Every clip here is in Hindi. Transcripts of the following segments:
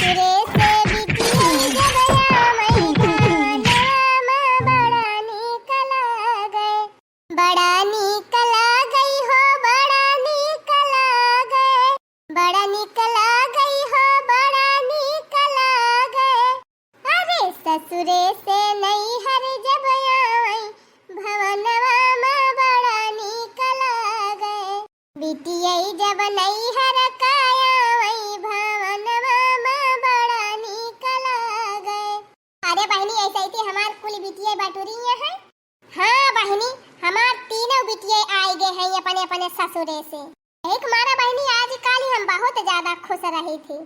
ससुरे से बिटिया जब आवई गानवा बड़ा नीक लागै। बड़ा नीक लागै हो बड़ा नीक लागै। बड़ा नीक लागै हो बड़ा नीक लागै। अरे ससुरे से नैहर जब आवई भवनवा में बड़ा नीक लागै। बिटिया जब नैहर कायावई भवनवा में बड़ा नीक लागै। अरे बहनी ऐसे ही हमार कुल बिटिया बटुरिया है। हाँ बहनी हमार तीनों बिटिया आई गए हैं अपने अपने ससुरे से। एक मारा बहनी आज कल हम बहुत ज्यादा खुश रही थी।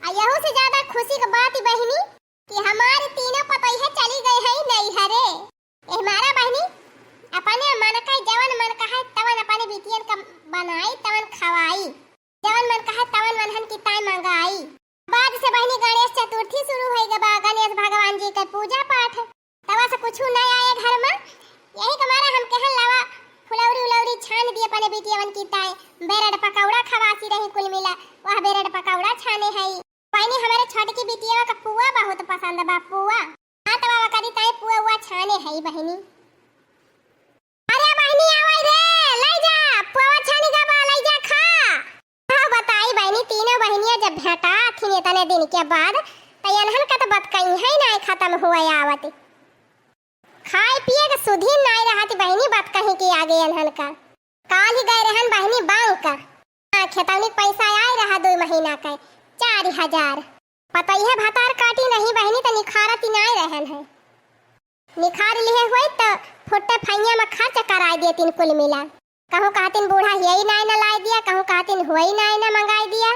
यहू से ज्यादा खुशी की बात बहनी कि हमारे तीनों पतैया चली गई है नैहरे। हमारा बहनी अपने मन का जवन मन का है तवन अपने बिटियन का बनाई तवन खवाई। जवन मन का है तवन मनहन की ताई मंगाई। बाद से बहनी गणेश चतुर्थी शुरू हो गई बा। गणेश भगवान जी का पूजा पाठ तवा से कुछ नहीं आए घर में। यही हमारा हम कहन लावा फुलौरी उलौरी छान दिए अपने बिटियन की ताई। बेरड पकौड़ा खवासी रही कुल मिला वह बेरड पकौड़ा छाने है। बहनी हमारे छोटकी बिटिया का पुआ बहुत पसंद बा। पुआ हां तवा करी ताई पुआ हुआ छाने है बहनी। अरे बहनी आवई रे ले जा पुआ छानी का बा ले जा खा। हां बताई बहनी तीनों बहनियां जब भेटा थी इतने दिन के बाद तयनहन का तो बात कहीं है ना खत्म हुआ आवत। खाए पिए के सुधी नहीं रहती बहनी बात कहीं की आगे अनहन का। काल ही गए रहन बहनी बैंक का। हां खेतौनी पैसा आए रहा 2 महीना का 4000। पता ही है भातार काटी नहीं बहनी तो निखारती नहीं रहन है। निखार लिए हुए तो फुट्टे फैया में खर्च करा दिए तीन कुल मिला। कहूं कहतिन बूढ़ा यही नहीं ना ला दिया कहूं कहतिन हुई नहीं ना मंगाई दिया।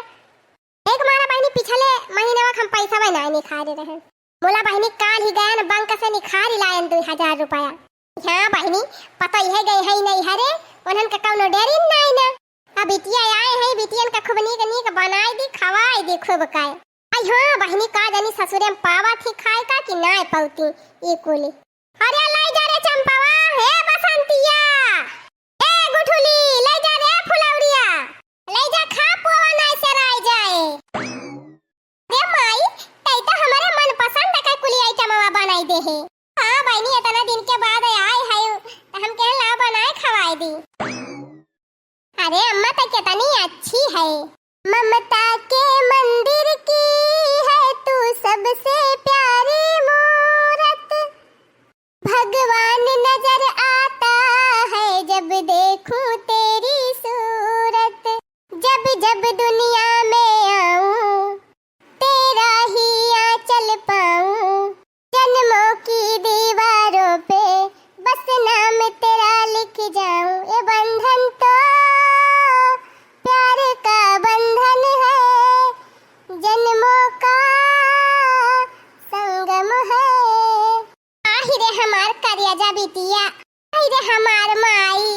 एक मारा बहनी पिछले महीने में हम पैसा में नहीं निखारे रहे। बोला बहनी काल ही गए बैंक से निखार लायन 2000 रुपया। हां बहनी पता ही है गई है नहीं हरे उन्हन का कौनो डेरी नहीं ना। अब बिटिया आए हैं बिटियन का खूब नीक बनाई दी खवाई दी खूब काय। आई हां बहनी का जानी ससुरे में पावा थी खाए का कि नहीं पौती ई कुली। अरे ले जा रे चंपावा हे बसंतिया ए गुठुली ले जा रे फुलौरिया ले जा खा पुआ नहीं सराय जाए। रे माई तई तो हमारे मन पसंद का कुली आइटमवा बनाई दे है। हां बहनी इतना दिन के बाद आए है तो हम कह ला बनाए खवाई दी। अरे अम्मा तो कितनी अच्छी है। ममता के मंदिर की है तू सबसे प्यारी मूरत। भगवान नजर आता है जब देखूं तेरी सूरत। जब जब दुनिया में आऊं तेरा ही आंचल पाऊं। जन्मों की दीवारों पे बस नाम तेरा लिख जाऊं। ये बंधन तो प्यार का बंधन है जन्मों का संगम है। आहिरे हमार करिया जा बिटिया आहिरे हमार माई।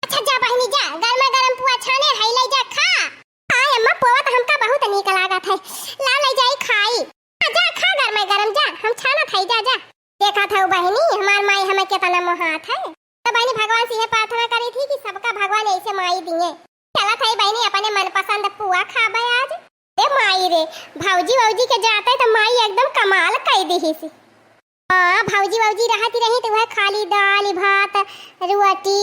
अच्छा जा बहनी जा गरम गरम पुआ छाने है ले जा खा। हाय अम्मा पुआ तो हमका बहुत नीक लागत है ला ले जाई खाई। जा खा गरम गरम जा हम छाना खाई जा जा। देखा था बहनी हमार माई हमें कितना मोहात है। तो बहनी भगवान से ये प्रार्थना करी थी कि सबका भगवान ऐसे माई दिए। चला था बहनी अपने मनपसंद पुआ खाबे आज। ए माई रे भौजी के जाते तो माई एकदम कमाल कई दी सी। हां भौजी रहती रही तो वह खाली दाल भात रोटी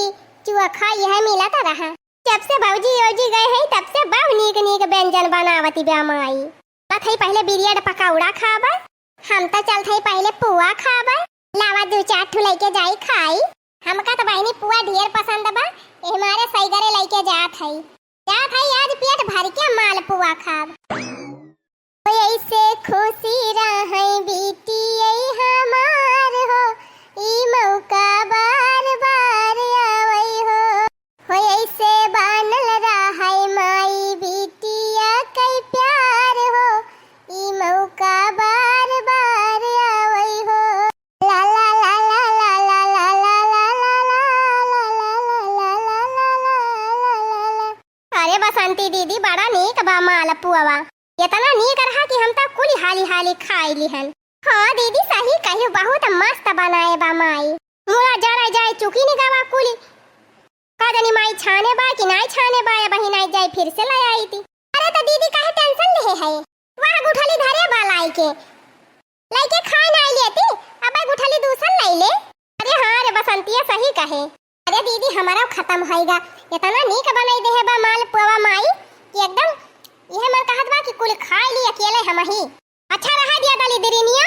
चोखा यह मिलता रहा। जब से भौजी गए हैं तब से बहुत नीक व्यंजन बनावती बा माई। थई पहले बिरियाड पकौड़ा खाबे हम तो चल थई पहले पुआ खाबे। लावा 2-4 ठू लेके जाई खाई। हमका तो बहनी पुआ ढेर पसंद बा हमारे सईगरे लेके जात है आज पेट भर के माल पुआ खाब। ऐसे खुशी रहे बेटी हमार हो ई मौका बार बार आवई हो ऐसे बनल रहे माई बेटिया कई प्यार हो ई मौका बार बार आवई हो। ला ला ला ला ला ला ला ला ला ला ला। अरे बसंती दीदी बड़ा नीक बा माल पुआ। इतना नीक रहा कि हम तो कुली हाली खाई लिहन। हाँ दीदी सही कही बहुत मस्त बनाए बा माई। मोरा जरा जाए चुकी नहीं गवा कुली का जानी माई छाने बा कि नहीं छाने बा या बहिन आई जाए फिर से ले आई थी। अरे तो दीदी काहे टेंशन ले है वहां गुठली धरे वाला के लइके खाए ना लेती अब गुठली दूसर ले ले। अरे हां रे बसंतिया सही कहे। अरे दीदी हमारा खत्म होएगा इतना नीक बनाई दे है बा माल पुआ माई कि एकदम यह मन कहत बा कि कुल खा ली अकेले हम ही। अच्छा रहा दिया दली दरिनिया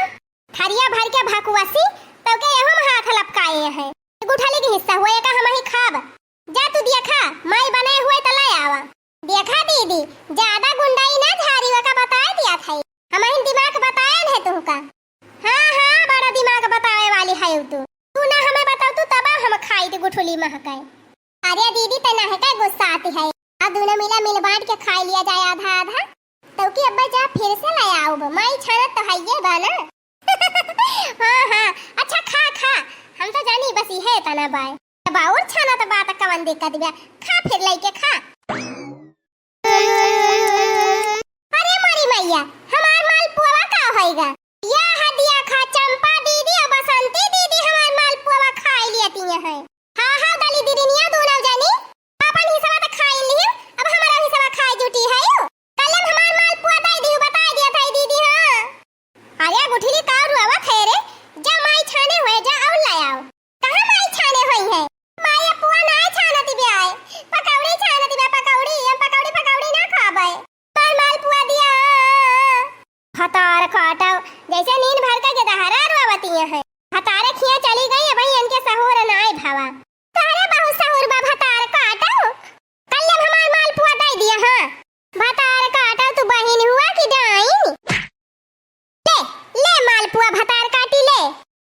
थरिया भर के भाकुआसी तब के हम हाथ लपकाए हैं गुठली के हिस्सा हुए का हम ही खाब। जा तू दिया खा माई बनाए हुए त ले आवा। देखा दीदी ज्यादा गुंडाई ना झारीवा का बता दिया था हमारे दिमाग बताया है तुमका। हां हां बड़ा दिमाग बतावे वाली है तू ना हमें बताओ तू तब हम खाई थी गुठली महकाए। अरे दीदी तना है का गुस्सा आती है अब दोनों मिला मिल बांट के खा लिया जाए आधा आधा तो कि अब्बा जा फिर से ले आओ माई छाना तो है ये बाना। हां हां अच्छा खा खा हम तो जानी बस ये तना बाय अब और छाना तो बात कवन दिक्कत बा खा फिर लेके खा। अरे मारी मैया हमार माल पुआ का होएगा या हदिया खा चंपा दीदी और बसंती दीदी हमार माल पुआ खा लेती है। हां हां दली दीदीनिया दोनों जानी अपन ही सब खाई लियो अब हमारा ही सब खाई जुटी है कल हमार माल पुआ दे दी बता दिया था दीदी। हां अरे गुठली का रुआवा थे रे जा माई छाने हुए जा और ले आओ कहां माई छाने हुई है माई पुआ ना छानती बे आए पकौड़ी छानती बे पकौड़ी हम पकौड़ी ना खाबे पर माल पुआ दिया हतार काटा जैसे नींद भर के दहरा रुआवती है हतारे खिया चली गई भाई इनके सहूर ना आए भावा तारे बहुत सहूर बा हतार काटा कल हमार माल पुआ दे दिया। हां भतार काटा तू बहिन हुआ कि डाइन ले ले माल पुआ भतार काटी ले।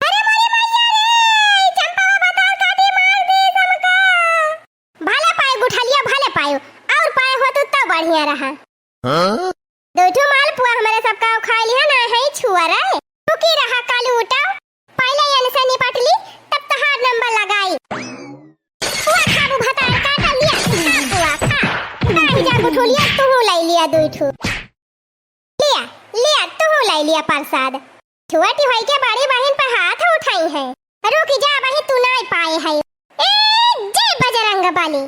अरे मोरी मैया रे चंपा भतार काटी मार दी तुमका भले पाए गुठलिया भले पाए और पाए हो तो बढ़िया रहा। हां दोठो माल पुआ हमारे सबका खा लिया ना है छुआ रहे तू की रहा कालू उठाओ पहले यानी से निपट ली तब तो हार नंबर लगाई पुआ खाबू भतार काटा लिया पुआ खा नाही जा गुठलिया तू ले लिया दोठो लिया लिया तू ले लिया प्रसाद छुआटी होई के बड़ी बहन पर हाथ उठाई है रुक जा बहन तू नहीं पाए है ए जय बजरंग बली।